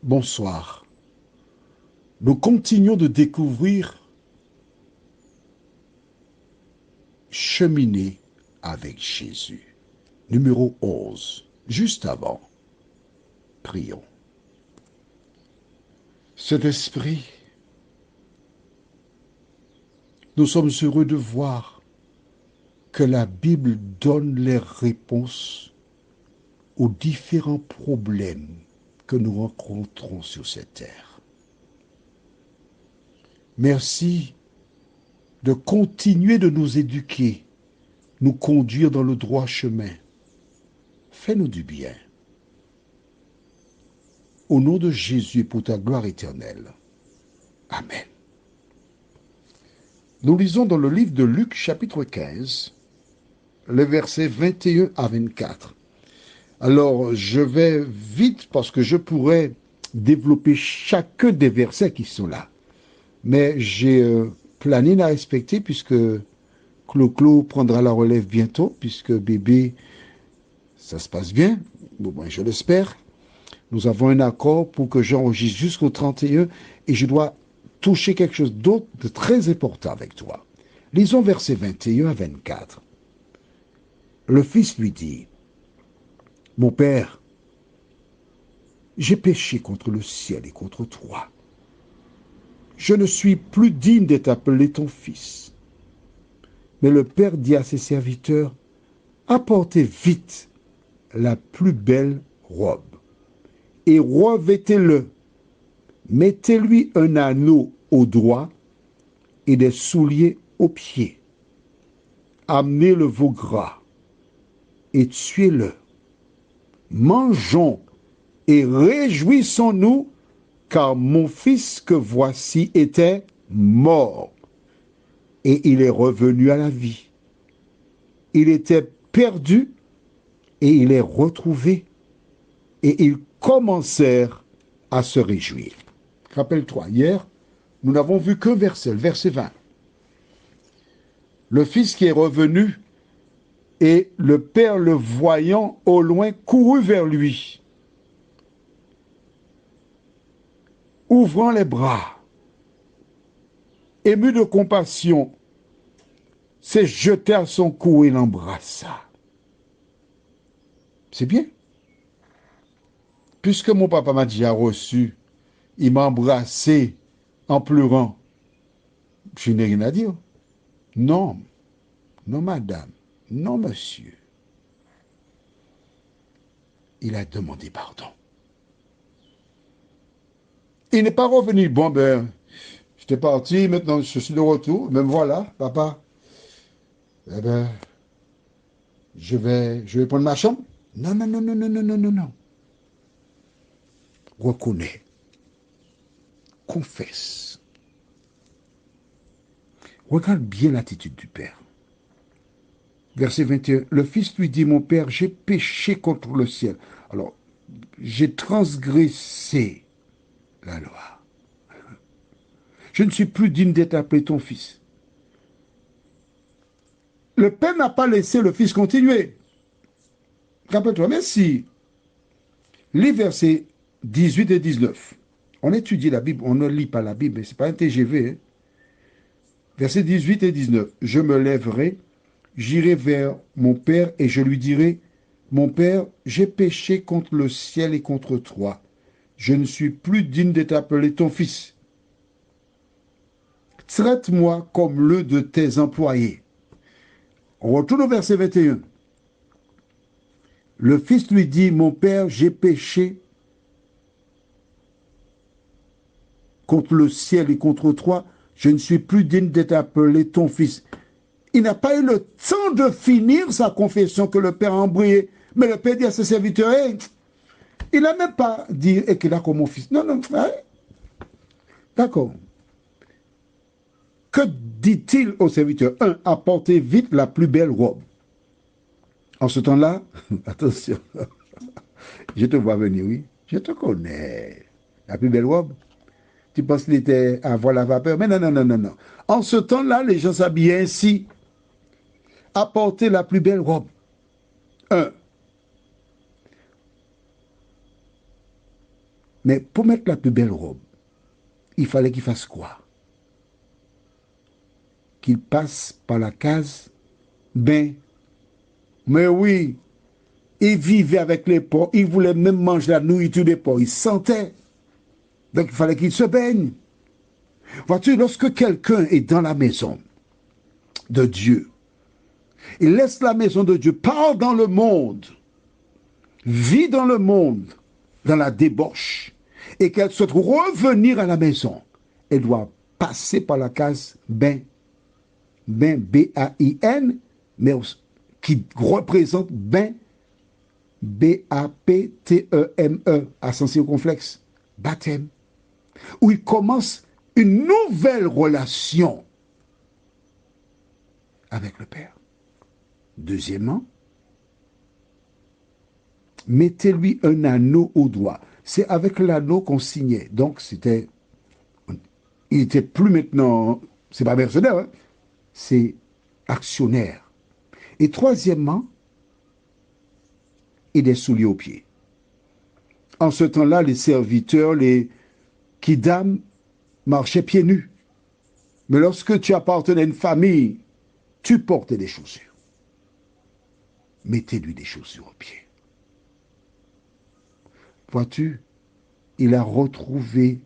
Bonsoir. Nous continuons de découvrir Cheminer avec Jésus. Numéro 11. Juste avant, prions. Saint-Esprit, nous sommes heureux de voir que la Bible donne les réponses aux différents problèmes que nous rencontrons sur cette terre. Merci de continuer de nous éduquer, nous conduire dans le droit chemin. Fais-nous du bien. Au nom de Jésus et pour ta gloire éternelle. Amen. Nous lisons dans le livre de Luc chapitre 15, les versets 21 à 24. Alors, je vais vite parce que je pourrais développer chacun des versets qui sont là. Mais j'ai planning à respecter puisque Clo-Clo prendra la relève bientôt, puisque bébé, ça se passe bien. Bon, ben, je l'espère. Nous avons un accord pour que j'enregistre jusqu'au 31 et je dois toucher quelque chose d'autre de très important avec toi. Lisons versets 21 à 24. Le fils lui dit, « Mon père, j'ai péché contre le ciel et contre toi. Je ne suis plus digne d'être appelé ton fils. » Mais le père dit à ses serviteurs, « Apportez vite la plus belle robe et revêtez-le. Mettez-lui un anneau au doigt et des souliers aux pieds. Amenez le veau gras et tuez-le. Mangeons et réjouissons-nous, car mon fils que voici était mort et il est revenu à la vie. Il était perdu et il est retrouvé, et ils commencèrent à se réjouir. Rappelle-toi, hier, nous n'avons vu qu'un verset, le verset 20. Le fils qui est revenu et le père le voyant au loin courut vers lui, ouvrant les bras, ému de compassion, s'est jeté à son cou et l'embrassa. C'est bien. Puisque mon papa m'a déjà reçu, il m'a embrassé en pleurant. Je n'ai rien à dire. Non, non madame, non monsieur. Il a demandé pardon. Il n'est pas revenu. Bon ben, j'étais parti, maintenant je suis de retour. Même voilà, papa. Eh ben, je vais prendre ma chambre. Non, non, non, non, non, non, non, non, non. Reconnais, confesse. Regarde bien l'attitude du père. Verset 21. Le fils lui dit, mon père, j'ai péché contre le ciel. Alors, j'ai transgressé la loi. Je ne suis plus digne d'être appelé ton fils. Le père n'a pas laissé le fils continuer. Rappelle-toi, mais si les versets 18 et 19, on étudie la Bible, on ne lit pas la Bible, ce n'est pas un TGV. Hein. Versets 18 et 19. Je me lèverai, j'irai vers mon père et je lui dirai, mon père, j'ai péché contre le ciel et contre toi. Je ne suis plus digne d'être appelé ton fils. Traite-moi comme l'un de tes employés. On retourne au verset 21. Le fils lui dit, mon père, j'ai péché contre le ciel et contre toi. Je ne suis plus digne d'être appelé ton fils. Il n'a pas eu le temps de finir sa confession que le père a embrayé. Mais le père dit à ses serviteurs, hey, il n'a même pas dit qu'il a comme mon fils. Non, non, hein? D'accord. Que dit-il aux serviteurs? Un, apportez vite la plus belle robe. En ce temps-là, attention, je te vois venir, oui. Je te connais. La plus belle robe. Tu penses qu'il était à voir la vapeur? Mais non, non, non, non, non. En ce temps-là, les gens s'habillaient ainsi. Apportez la plus belle robe. Un. Mais pour mettre la plus belle robe, il fallait qu'il fasse quoi? Qu'il passe par la case bain. Mais oui, il vivait avec les porcs, il voulait même manger la nourriture des porcs, il sentait. Donc il fallait qu'il se baigne. Vois-tu, lorsque quelqu'un est dans la maison de Dieu, il laisse la maison de Dieu, part dans le monde, vit dans le monde, dans la débauche, et qu'elle souhaite revenir à la maison, elle doit passer par la case bain, bain, B-A-I-N, mais qui représente bain, B-A-P-T-E-M-E, accent circonflexe, baptême, où il commence une nouvelle relation avec le Père. Deuxièmement, mettez-lui un anneau au doigt. C'est avec l'anneau qu'on signait. Donc, il n'était plus maintenant, c'est pas mercenaire, hein, c'est actionnaire. Et troisièmement, et des souliers aux pieds. En ce temps-là, les serviteurs, les kidam, marchaient pieds nus. Mais lorsque tu appartenais à une famille, tu portais des chaussures. Mettez-lui des chaussures aux pieds. Vois-tu, il a retrouvé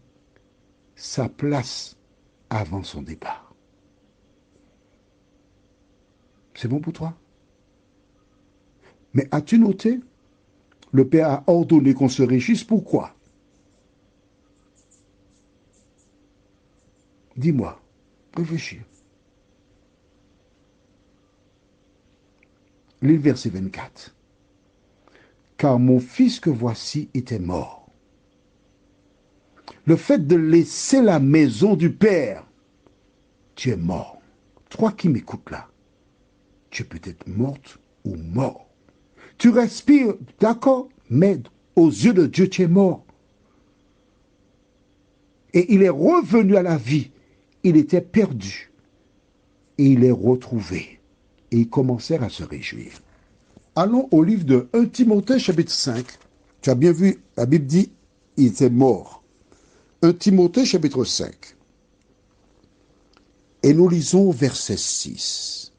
sa place avant son départ. C'est bon pour toi? Mais as-tu noté? Le Père a ordonné qu'on se réjouisse. Pourquoi? Dis-moi, réfléchis. Lis le verset 24. Car mon fils que voici était mort. Le fait de laisser la maison du Père, tu es mort. Toi qui m'écoutes là, tu es peut-être morte ou mort. Tu respires, d'accord, mais aux yeux de Dieu, tu es mort. Et il est revenu à la vie. Il était perdu. Et il est retrouvé. Et ils commencèrent à se réjouir. Allons au livre de 1 Timothée chapitre 5. Tu as bien vu, la Bible dit, il était mort. 1 Timothée chapitre 5. Et nous lisons verset 6.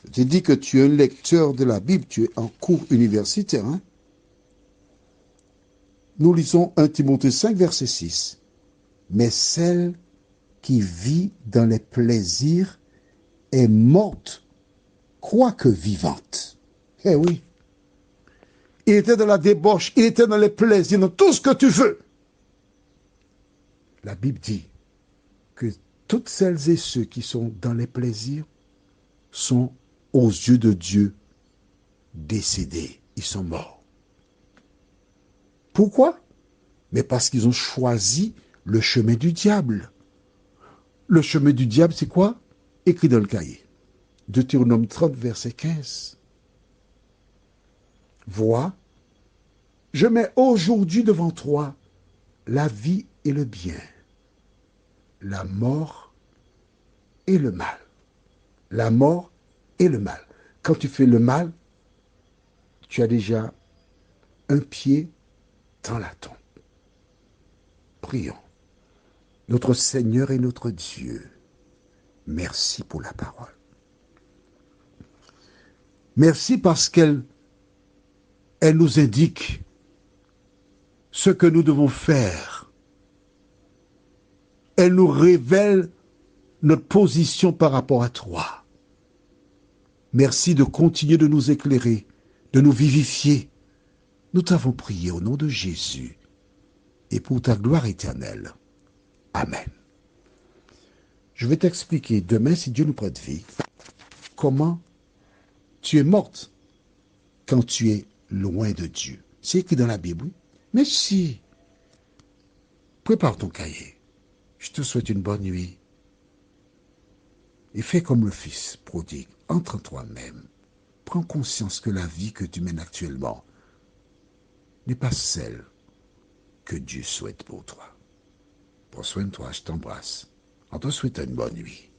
Je t'ai dit que tu es un lecteur de la Bible, tu es en cours universitaire. Hein? Nous lisons 1 Timothée 5, verset 6. Mais celle qui vit dans les plaisirs est morte, quoique vivante. Eh oui. Il était dans la débauche, il était dans les plaisirs, dans tout ce que tu veux. La Bible dit que toutes celles et ceux qui sont dans les plaisirs sont aux yeux de Dieu décédés. Ils sont morts. Pourquoi? Mais parce qu'ils ont choisi le chemin du diable. Le chemin du diable, c'est quoi? Écrit dans le cahier. Deutéronome 30, verset 15. Vois, je mets aujourd'hui devant toi la vie et le bien, la mort et le mal. La mort et le mal. Quand tu fais le mal, tu as déjà un pied dans la tombe. Prions. Notre Seigneur et notre Dieu, merci pour la parole. Merci parce qu'elle nous indique ce que nous devons faire. Elle nous révèle notre position par rapport à toi. Merci de continuer de nous éclairer, de nous vivifier. Nous t'avons prié au nom de Jésus et pour ta gloire éternelle. Amen. Je vais t'expliquer demain, si Dieu nous prête vie, comment tu es morte quand tu es loin de Dieu. C'est écrit dans la Bible, oui. Mais si, prépare ton cahier. Je te souhaite une bonne nuit. Et fais comme le fils prodigue. Entre en toi-même. Prends conscience que la vie que tu mènes actuellement n'est pas celle que Dieu souhaite pour toi. Prends soin de toi, je t'embrasse. En te souhaitant une bonne nuit.